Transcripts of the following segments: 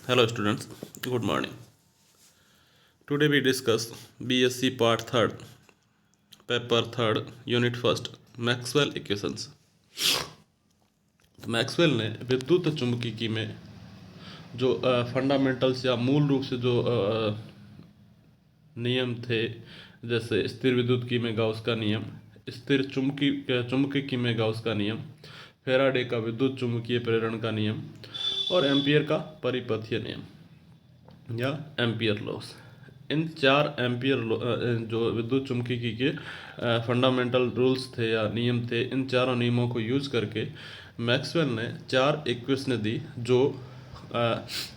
Hello students, good morning. Today we discuss BSc Part 3rd, Paper 3rd, Unit 1st, Maxwell Equations. तो Maxwell ने विद्युत चुंबकीय में जो फंडामेंटल्स या मूल रूप से जो नियम थे, जैसे स्थिर विद्युत में गाउस का नियम, स्थिर चुंबकीय में गाउस का नियम, फेराडे का विद्युत चुंबकीय प्रेरण का नियम और एम्पियर का परिपथीय नियम या एम्पियर लॉस। इन चार एम्पियर जो विद्युत चुम्बकीय के फंडामेंटल रूल्स थे या नियम थे, इन चारों नियमों को यूज करके मैक्सवेल ने चार इक्वेशनें दी जो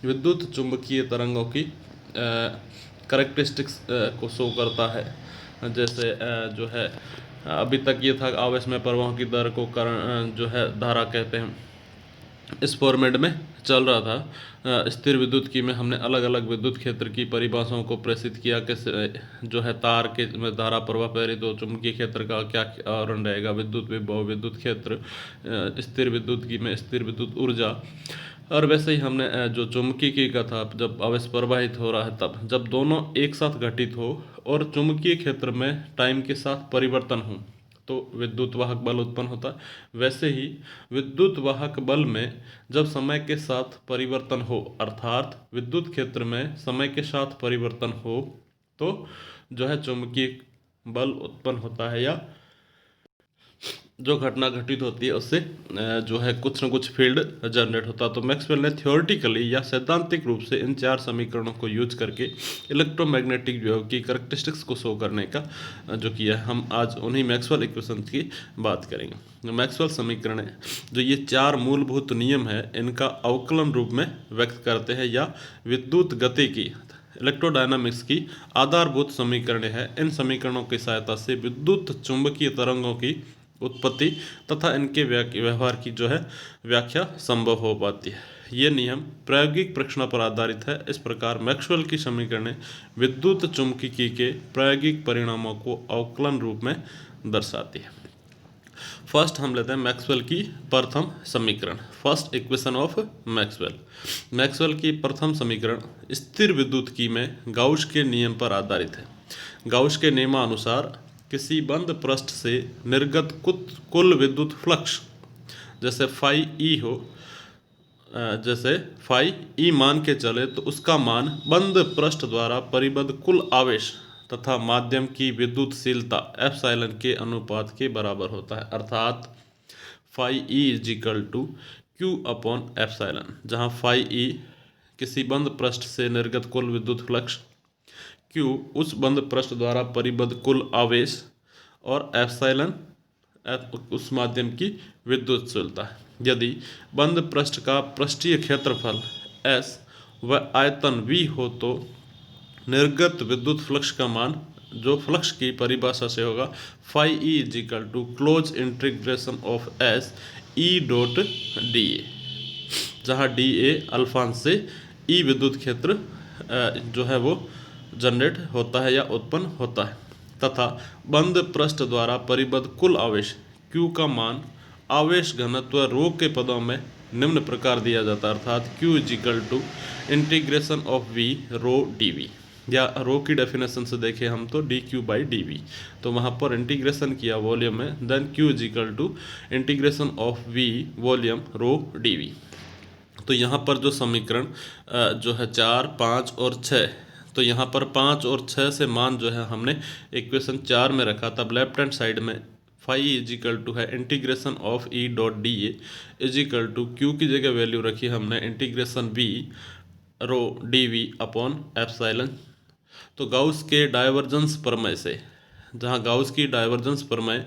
विद्युत चुम्बकीय तरंगों की करेक्टरिस्टिक्स को शो करता है। जैसे जो है अभी तक ये था आवेश में प्रवाह की दर को जो है धारा कहते हैं, इस फॉर्मेट में चल रहा था। स्थिर विद्युत की में हमने अलग अलग विद्युत क्षेत्र की परिभाषाओं को प्रेषित किया कि जो है तार के में धारा प्रवाह प्रेरित हो, चुंबकीय क्षेत्र का क्या आवरण रहेगा, विद्युत विभव, विद्युत क्षेत्र, स्थिर विद्युत की में स्थिर विद्युत ऊर्जा। और वैसे ही हमने जो चुंबकीय का था, जब आवेश प्रवाहित हो रहा है तब जब दोनों एक साथ घटित हो और चुंबकीय क्षेत्र में टाइम के साथ परिवर्तन हो तो विद्युत वाहक बल उत्पन्न होता है। वैसे ही विद्युत वाहक बल में जब समय के साथ परिवर्तन हो, अर्थात विद्युत क्षेत्र में समय के साथ परिवर्तन हो, तो जो है चुंबकीय बल उत्पन्न होता है या जो घटना घटित होती है उससे जो है कुछ न कुछ फील्ड जनरेट होता है। तो मैक्सवेल ने थ्योरेटिकली या सैद्धांतिक रूप से इन चार समीकरणों को यूज करके इलेक्ट्रोमैग्नेटिक वेव की करैक्टरिस्टिक्स को शो करने का जो किया है। हम आज उन्हीं मैक्सवेल इक्वेशन की बात करेंगे। मैक्सवेल समीकरण जो ये चार मूलभूत नियम है, इनका अवकलन रूप में व्यक्त करते हैं या विद्युत गति की इलेक्ट्रोडायनामिक्स की आधारभूत समीकरण है। इन समीकरणों की सहायता से विद्युत चुंबकीय तरंगों की उत्पत्ति तथा इनके व्यवहार की जो है व्याख्या संभव हो पाती है। ये नियम प्रायोगिक परीक्षणों पर आधारित है। इस प्रकार मैक्सवेल की समीकरण विद्युत चुंबकीय के प्रायोगिक परिणामों को अवकलन रूप में दर्शाती है। फर्स्ट हम लेते हैं मैक्सवेल की प्रथम समीकरण, first equation of Maxwell. Maxwell की प्रथम समीकरण स्थिर विद्युत की में गाउस के नियम पर आधारित है। गाउस के नियमानुसार किसी बंद पृष्ठ से निर्गत कुल विद्युत फ्लक्स जैसे फाई ई हो, जैसे फाई ई मान के चले तो उसका मान बंद पृष्ठ द्वारा परिबद्ध कुल आवेश तथा माध्यम की विद्युतशीलता एप्सिलॉन के अनुपात के बराबर होता है। अर्थात phi E is equal to Q upon epsilon, जहाँ फाई ई किसी बंद पृष्ठ से निर्गत कुल विद्युत फ्लक्स, क्यू उस बंद पृष्ठ द्वारा परिबद्ध कुल आवेश और एप्सिलॉन उस माध्यम की विद्युतशीलता है। यदि बंद पृष्ठ का पृष्ठीय क्षेत्रफल S व आयतन V हो तो निर्गत विद्युत फ्लक्स का मान जो फ्लक्स की परिभाषा से होगा phi E is equal to close integration of S E dot D A, जहाँ डी ए अल्फांश से E विद्युत क्षेत्र जो है वो जनरेट होता है या उत्पन्न होता है, तथा बंद पृष्ठ द्वारा परिबद्ध कुल आवेश Q का मान आवेश घनत्व रो के पदों में निम्न प्रकार दिया जाता है। अर्थात Q is equal to integration of V rho D V, या रो की डेफिनेशन से देखें हम तो D Q by D V, तो वहाँ पर इंटीग्रेशन किया वॉल्यूम में, then Q is equal to integration of V volume rho D V. तो यहाँ पर जो समीकरण जो है 4, 5 और 6, तो यहाँ पर 5 और 6 से मान जो है हमने इक्वेशन 4 में रखा, तब लेफ्ट हैंड साइड में फाई इज इक्वल टू है integration of E dot D A is equal to Q की जगह वैल्यू रखी हमने integration V rho D V upon epsilon. तो गाउस के डाइवर्जेंस प्रमेय से, जहाँ गाउस की डाइवर्जेंस प्रमेय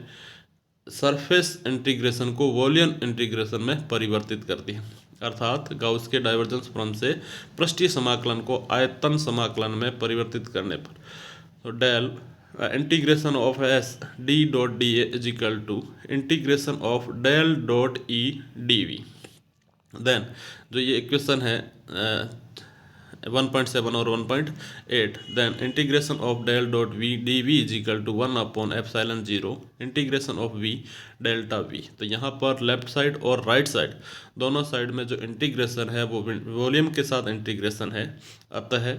सरफेस इंटीग्रेशन को वॉल्यूम इंटीग्रेशन में परिवर्तित करती है। अर्थात गाउस के डाइवर्जेंस प्रमेय से पृष्ठीय समाकलन को आयतन समाकलन में परिवर्तित करने पर तो del integration of S D dot D A is equal to integration of del dot E D V. Then जो ये इक्वेशन है 1.7 और 1.8. Then integration of del dot V D V is equal to 1/ε0 integration of V delta V. तो यहाँ पर left side और right side दोनों साइड में जो इंटीग्रेशन है वो वॉल्यूम के साथ इंटीग्रेशन है. अतः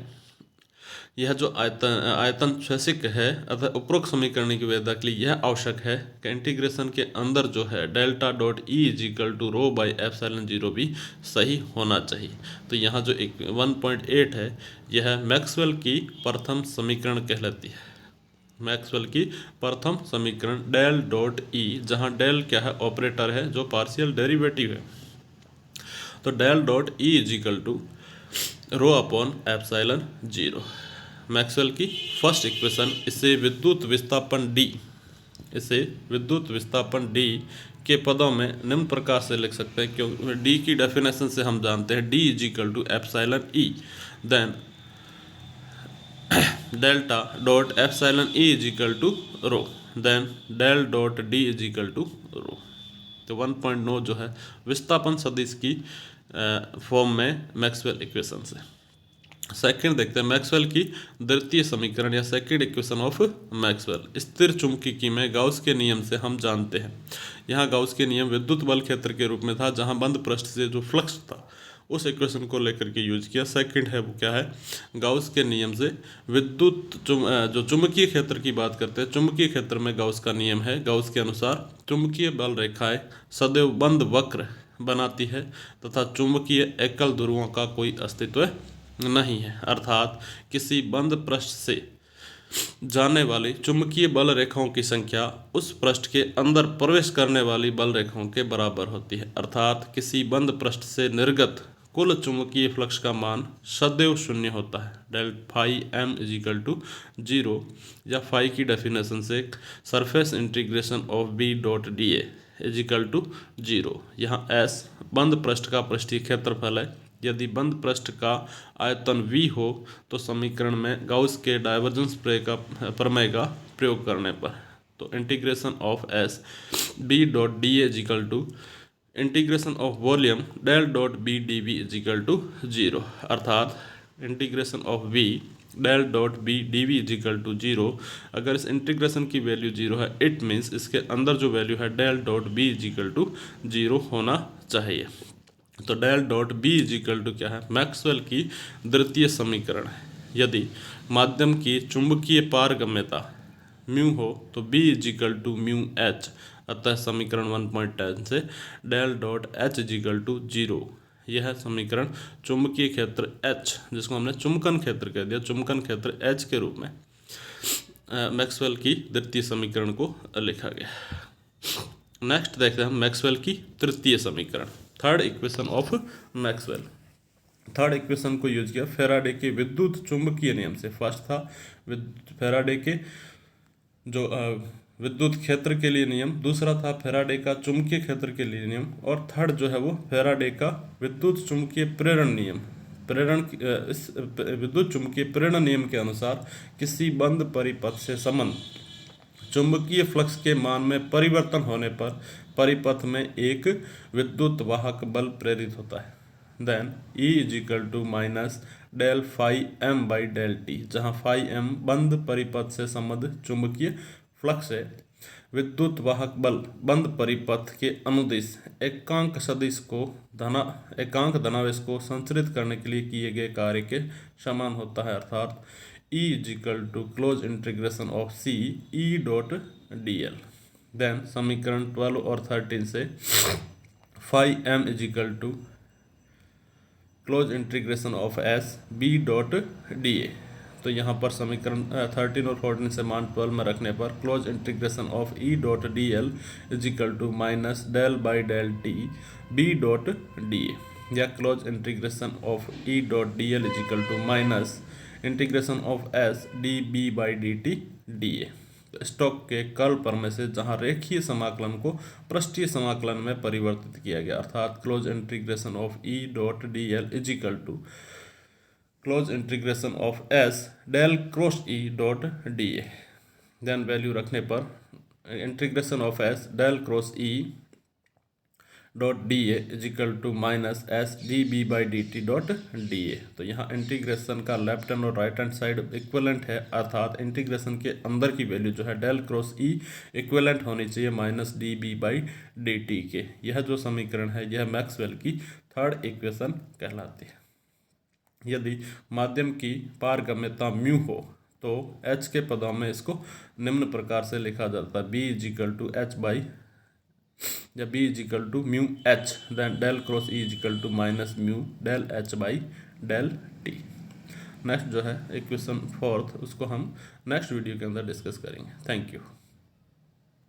यह जो आयतन क्षैतिज है, अतः उपरोक्त समीकरण की वैधता के लिए यह आवश्यक है कि इंटीग्रेशन के अंदर जो है delta dot E is equal to rho by epsilon zero भी सही होना चाहिए. तो यहाँ जो 1.8 है यह मैक्सवेल की प्रथम समीकरण कहलाती है. मैक्सवेल की प्रथम समीकरण डेल डॉट ई, जहाँ डेल क्या है, ऑपरेटर है जो पार्शियल डेरिवेटिव है. तो del dot E is equal to rho upon epsilon zero. Maxwell की फर्स्ट इक्वेशन. इसे विद्युत विस्थापन डी के पदों में निम्न प्रकार से लिख सकते हैं, क्योंकि डी की डेफिनेशन से हम जानते हैं D is equal to epsilon E, then delta dot epsilon E is equal to rho, then del dot D is equal to rho. तो 1.9 जो है विस्थापन सदिश की फॉर्म में मैक्सवेल इक्वेशन से. सेकंड देखते हैं मैक्सवेल की द्वितीय समीकरण या सेकंड इक्वेशन ऑफ मैक्सवेल. स्थिर चुंबकीय में गाउस के नियम से हम जानते हैं. यहाँ गाउस के नियम विद्युत बल क्षेत्र के रूप में था, जहाँ बंद पृष्ठ से जो फ्लक्स था उस इक्वेशन को लेकर के यूज किया. सेकंड है वो क्या है, गाउस के नियम से विद्युत जो चुंबकीय क्षेत्र की बात करते हैं, चुंबकीय क्षेत्र में गाउस का नियम है. गाउस के अनुसार चुंबकीय बल रेखाएं सदैव बंद वक्र बनाती है तथा चुंबकीय एकल ध्रुवों का कोई अस्तित्व नहीं है. अर्थात किसी बंद पृष्ठ से जाने वाली चुंबकीय बल रेखाओं की संख्या उस पृष्ठ के अंदर प्रवेश करने वाली बल रेखाओं के बराबर होती है. अर्थात किसी बंद पृष्ठ से निर्गत कुल चुंबकीय फ्लक्स का मान सदैव शून्य होता है. Del phi M is equal to zero, या फाई की डेफिनेशन से surface integration of B dot D A is equal to zero. यहाँ एस बंद पृष्ठ का पृष्ठीय क्षेत्रफल है. यदि बंद पृष्ठ का आयतन v हो तो समीकरण में गाउस के डाइवर्जेंस प्रमेय का प्रयोग करने पर तो integration of S B dot D A is equal to integration of volume del dot B D V is equal to zero. अर्थात integration of v del dot B D V is equal to zero. अगर इस integration की value zero है, it means इसके अंदर जो value है del dot B is equal to zero होना चाहिए. तो del dot B is equal to क्या है, मैक्सवेल की द्वितीय समीकरण है. यदि माध्यम की चुंबकीय पारगम्यता म्यू हो तो B is equal to mu H. अतः समीकरण 1.10 से del dot H equal to zero. यह समीकरण चुंबकीय क्षेत्र एच, जिसको हमने चुंबकन क्षेत्र कह दिया, चुंबकन क्षेत्र एच के रूप में मैक्सवेल की द्वितीय समीकरण को लिखा गया. नेक्स्ट देखते हैं हम मैक्सवेल की तृतीय समीकरण, third equation of Maxwell. Third equation को यूज किया फेराडे के विद्युत चुंबकीय नियम से. फर्स्ट था फेराडे के जो विद्युत क्षेत्र के लिए नियम, दूसरा था फेराडे का चुंबकीय क्षेत्र के लिए नियम, और थर्ड जो है वो फेराडे का विद्युत चुंबकीय प्रेरण नियम. इस विद्युत चुंबकीय प्रेरण नियम के अनुसार किसी बंद परिपथ से संबंध चुंबकीय फ्लक्स के मान में परिवर्तन होने पर परिपथ में एक विद्युत वाहक बल प्रेरित होता है. Then E is equal to minus del phi M by del T, जहाँ फाई एम बंद परिपथ से संबद्ध चुंबकीय फ्लक्स है. विद्युत वाहक बल बंद परिपथ के अनुदिश एकांक सदिश को एकांक धनावेश को संचरित करने के लिए किए गए कार्य के समान होता है. अर्थात E is equal to close integration of C E dot D L. Then समीकरण 12 और 13 से phi M is equal to close integration of S B dot D A. तो यहाँ पर समीकरण 13 और 14 से मान 12 में रखने पर close integration of E dot D L is equal to minus del by del T B dot D A, या close integration of E dot D L is equal to minus integration of S D B by D T D A. Stokes के curl प्रमेय से जहाँ रेखीय समाकलन को पृष्ठीय समाकलन में परिवर्तित किया गया. अर्थात close integration of E dot D L is equal to close integration of S del cross E dot D A. Then value रखने पर integration of S del cross E dot D A is equal to minus S D B by D T dot D A. तो यहाँ integration का left hand और right hand side equivalent है, अर्थात integration के अंदर की वैल्यू जो है डेल क्रॉस ई इक्वलेंट होनी चाहिए minus D B by D T के। यह जो समीकरण है यह मैक्सवेल की थर्ड इक्वेशन कहलाती है। यदि माध्यम की पारगम्यता म्यू हो तो h के पदों में इसको निम्न प्रकार से लिखा जाता है, b is equal to H by या b is equal to mu H then del cross E is equal to minus mu del H by del T. Next जो है इक्वेशन फोर्थ, उसको हम नेक्स्ट वीडियो के अंदर discuss करेंगे। Thank you.